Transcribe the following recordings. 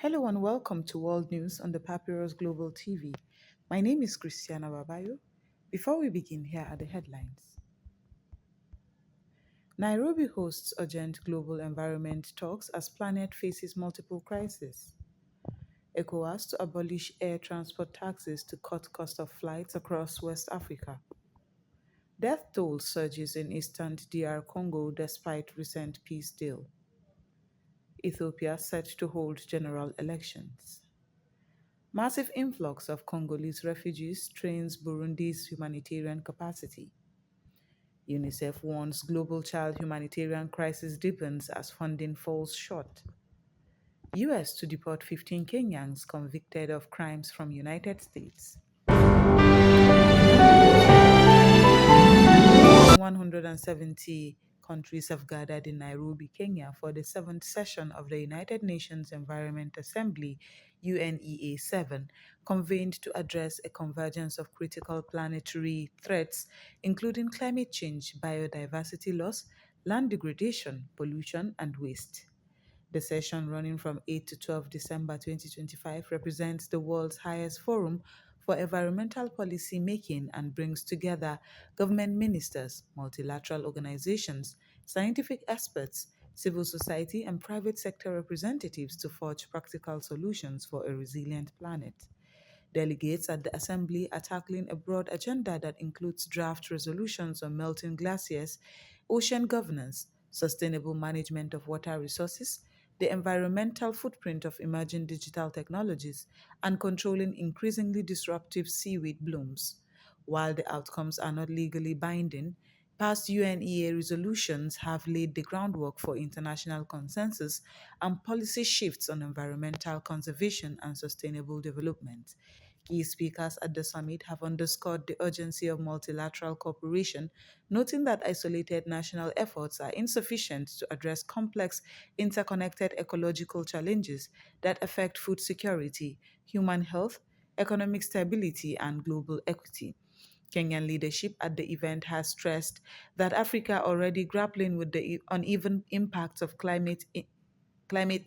Hello and welcome to World News on the Papyrus Global TV. My name is Christiana Babayo. Before we begin, here are the headlines. Nairobi hosts urgent global environment talks as planet faces multiple crises. ECOWAS to abolish air transport taxes to cut cost of flights across West Africa. Death toll surges in eastern DR Congo despite recent peace deal. Ethiopia set to hold general elections. Massive influx of Congolese refugees strains Burundi's humanitarian capacity. UNICEF warns global child humanitarian crisis deepens as funding falls short. US to deport 15 Kenyans convicted of crimes from United States. 170 countries have gathered in Nairobi, Kenya for the seventh session of the United Nations Environment Assembly, UNEA 7, convened to address a convergence of critical planetary threats, including climate change, biodiversity loss, land degradation, pollution, and waste. The session, running from 8 to 12 December 2025, represents the world's highest forum for environmental policy making and brings together government ministers, multilateral organizations, scientific experts, civil society, and private sector representatives to forge practical solutions for a resilient planet. Delegates at the Assembly are tackling a broad agenda that includes draft resolutions on melting glaciers, ocean governance, sustainable management of water resources, the environmental footprint of emerging digital technologies, and controlling increasingly disruptive seaweed blooms. While the outcomes are not legally binding, past UNEA resolutions have laid the groundwork for international consensus and policy shifts on environmental conservation and sustainable development. Key speakers at the summit have underscored the urgency of multilateral cooperation, noting that isolated national efforts are insufficient to address complex, interconnected ecological challenges that affect food security, human health, economic stability, and global equity. Kenyan leadership at the event has stressed that Africa, already grappling with the uneven impacts of climate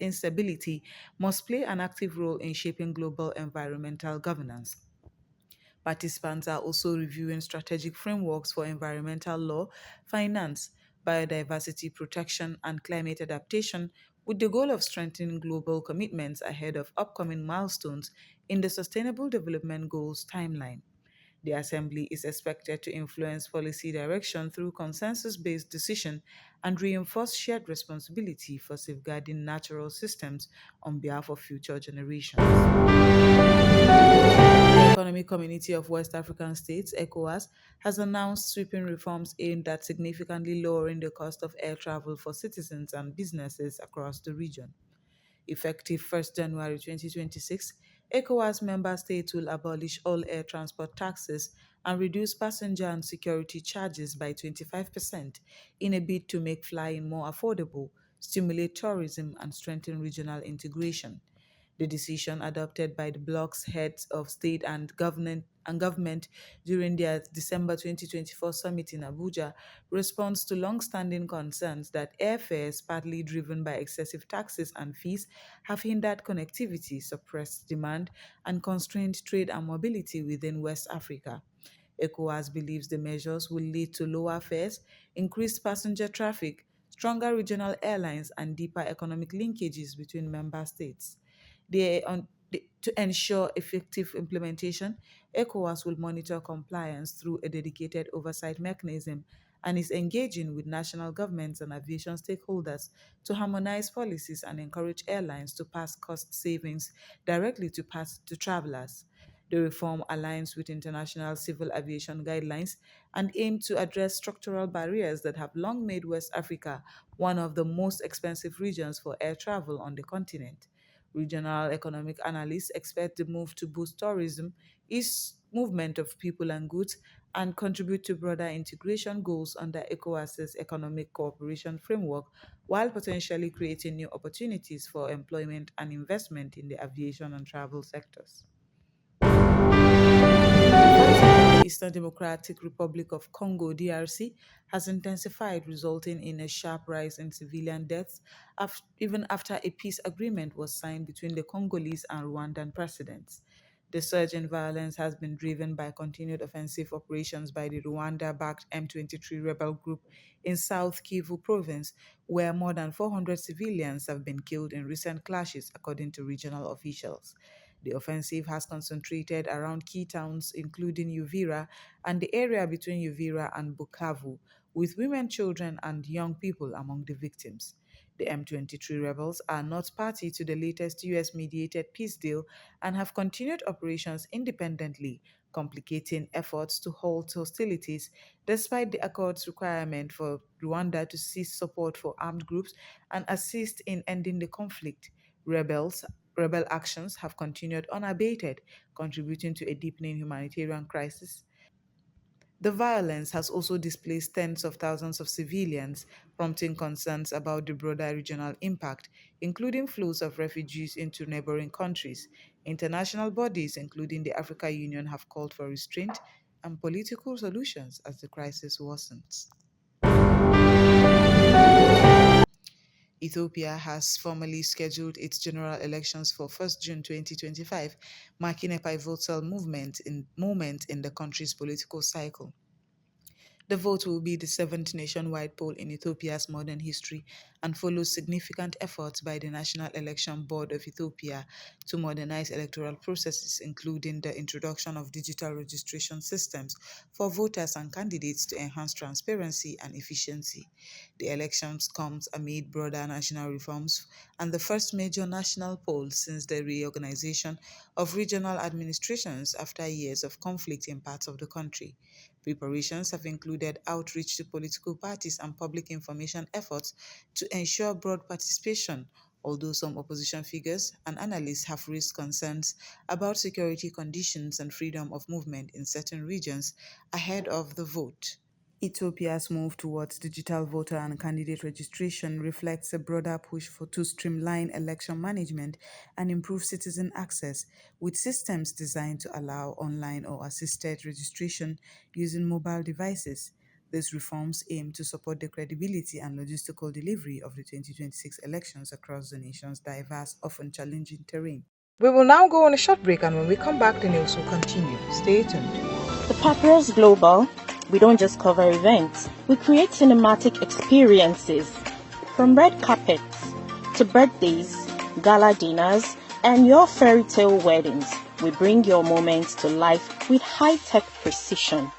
instability, must play an active role in shaping global environmental governance. Participants are also reviewing strategic frameworks for environmental law, finance, biodiversity protection, and climate adaptation, with the goal of strengthening global commitments ahead of upcoming milestones in the Sustainable Development Goals timeline. The Assembly is expected to influence policy direction through consensus based decision and reinforce shared responsibility for safeguarding natural systems on behalf of future generations. The Economic Community of West African States, ECOWAS, has announced sweeping reforms aimed at significantly lowering the cost of air travel for citizens and businesses across the region. Effective 1st January 2026, ECOWAS member states will abolish all air transport taxes and reduce passenger and security charges by 25% in a bid to make flying more affordable, stimulate tourism, and strengthen regional integration. The decision, adopted by the bloc's heads of state and government during their December 2024 summit in Abuja, responds to long-standing concerns that airfares, partly driven by excessive taxes and fees, have hindered connectivity, suppressed demand, and constrained trade and mobility within West Africa. ECOWAS believes the measures will lead to lower fares, increased passenger traffic, stronger regional airlines, and deeper economic linkages between member states. To ensure effective implementation, ECOWAS will monitor compliance through a dedicated oversight mechanism and is engaging with national governments and aviation stakeholders to harmonize policies and encourage airlines to pass cost savings directly to travelers. The reform aligns with international civil aviation guidelines and aims to address structural barriers that have long made West Africa one of the most expensive regions for air travel on the continent. Regional economic analysts expect the move to boost tourism, ease movement of people and goods, and contribute to broader integration goals under ECOWAS's economic cooperation framework, while potentially creating new opportunities for employment and investment in the aviation and travel sectors. Eastern Democratic Republic of Congo (DRC) has intensified, resulting in a sharp rise in civilian deaths, even after a peace agreement was signed between the Congolese and Rwandan presidents. The surge in violence has been driven by continued offensive operations by the Rwanda backed M23 rebel group in South Kivu province, where more than 400 civilians have been killed in recent clashes, according to regional officials. The offensive has concentrated around key towns, including Uvira and the area between Uvira and Bukavu, with women, children, and young people among the victims. The M23 rebels are not party to the latest US mediated peace deal and have continued operations independently, complicating efforts to halt hostilities despite the accord's requirement for Rwanda to cease support for armed groups and assist in ending the conflict. Rebels Rebel actions have continued unabated, contributing to a deepening humanitarian crisis. The violence has also displaced tens of thousands of civilians, prompting concerns about the broader regional impact, including flows of refugees into neighboring countries. International bodies, including the African Union, have called for restraint and political solutions as the crisis worsens. Ethiopia has formally scheduled its general elections for 1st June 2025, marking a pivotal moment in the country's political cycle. The vote will be the seventh nationwide poll in Ethiopia's modern history and follows significant efforts by the National Election Board of Ethiopia to modernize electoral processes, including the introduction of digital registration systems for voters and candidates to enhance transparency and efficiency. The elections comes amid broader national reforms and the first major national poll since the reorganization of regional administrations after years of conflict in parts of the country. Preparations have included outreach to political parties and public information efforts to ensure broad participation, although some opposition figures and analysts have raised concerns about security conditions and freedom of movement in certain regions ahead of the vote. Ethiopia's move towards digital voter and candidate registration reflects a broader push to streamline election management and improve citizen access, with systems designed to allow online or assisted registration using mobile devices. These reforms aim to support the credibility and logistical delivery of the 2026 elections across the nation's diverse, often challenging terrain. We will now go on a short break, and when we come back, the news will continue. Stay tuned. The Papyrus Global, we don't just cover events, we create cinematic experiences. From red carpets to birthdays, gala dinners, and your fairy tale weddings, we bring your moments to life with high-tech precision.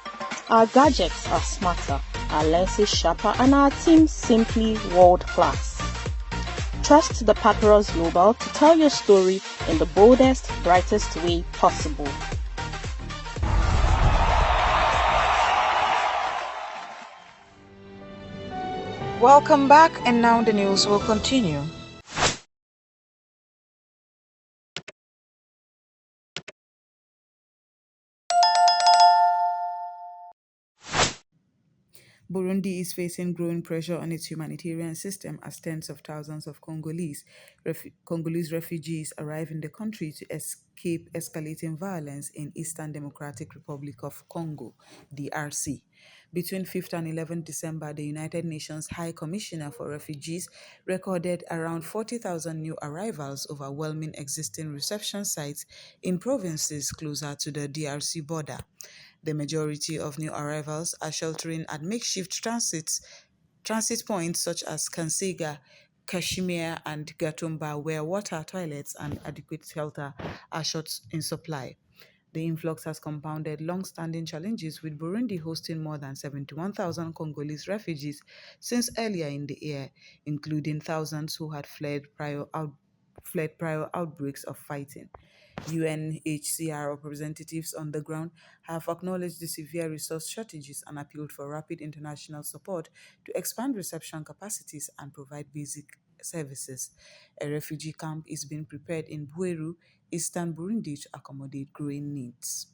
Our gadgets are smarter, our lenses sharper, and our team simply world-class. Trust the Papyrus Global to tell your story in the boldest, brightest way possible. Welcome back, and now the news will continue. Burundi is facing growing pressure on its humanitarian system as tens of thousands of Congolese refugees arrive in the country to escape escalating violence in Eastern Democratic Republic of Congo, DRC. Between 5th and 11th December, the United Nations High Commissioner for Refugees recorded around 40,000 new arrivals, overwhelming existing reception sites in provinces closer to the DRC border. The majority of new arrivals are sheltering at makeshift transit points such as Kansega, Kashmir, and Gatumba, where water, toilets, and adequate shelter are short in supply. The influx has compounded long-standing challenges, with Burundi hosting more than 71,000 Congolese refugees since earlier in the year, including thousands who had fled prior outbreaks of fighting. UNHCR representatives on the ground have acknowledged the severe resource shortages and appealed for rapid international support to expand reception capacities and provide basic services. A refugee camp is being prepared in Bweru, eastern Burundi, to accommodate growing needs.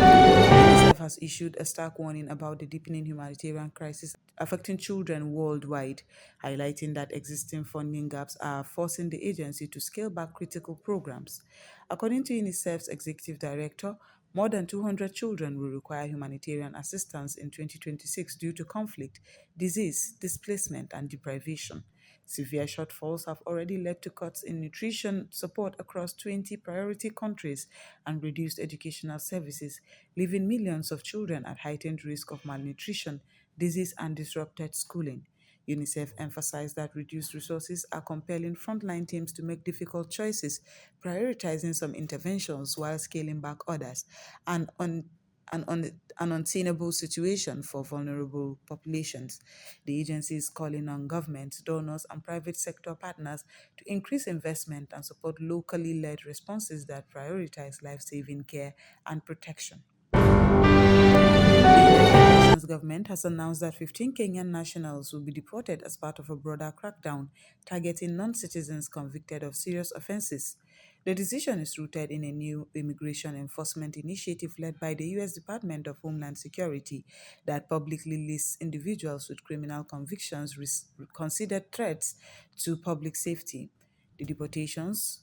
UNICEF has issued a stark warning about the deepening humanitarian crisis affecting children worldwide, highlighting that existing funding gaps are forcing the agency to scale back critical programs. According to UNICEF's executive director, More than 200 children will require humanitarian assistance in 2026 due to conflict, disease, displacement, and deprivation. Severe shortfalls have already led to cuts in nutrition support across 20 priority countries and reduced educational services, leaving millions of children at heightened risk of malnutrition, disease, and disrupted schooling. UNICEF emphasized that reduced resources are compelling frontline teams to make difficult choices, prioritizing some interventions while scaling back others, and an untenable situation for vulnerable populations. The agency is calling on governments, donors, and private sector partners to increase investment and support locally led responses that prioritize life saving care and protection. The United Nations government has announced that 15 Kenyan nationals will be deported as part of a broader crackdown targeting non citizens convicted of serious offenses. The decision is rooted in a new immigration enforcement initiative led by the U.S. Department of Homeland Security that publicly lists individuals with criminal convictions considered threats to public safety. The deportations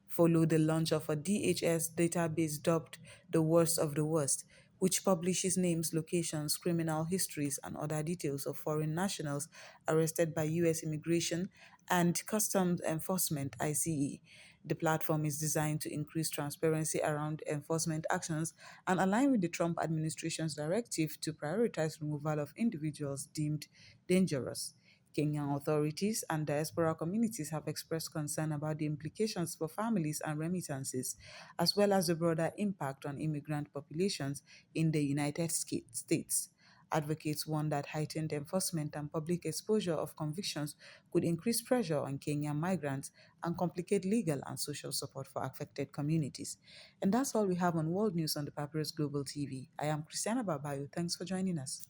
follow the launch of a DHS database dubbed the Worst of the Worst, which publishes names, locations, criminal histories, and other details of foreign nationals arrested by U.S. Immigration and Customs Enforcement (ICE). The platform is designed to increase transparency around enforcement actions and align with the Trump administration's directive to prioritize removal of individuals deemed dangerous. Kenyan authorities and diaspora communities have expressed concern about the implications for families and remittances, as well as the broader impact on immigrant populations in the United States. Advocates warn that heightened enforcement and public exposure of convictions could increase pressure on Kenyan migrants and complicate legal and social support for affected communities. And that's all we have on World News on the Papyrus Global TV. I am Christiana Babayo. Thanks for joining us.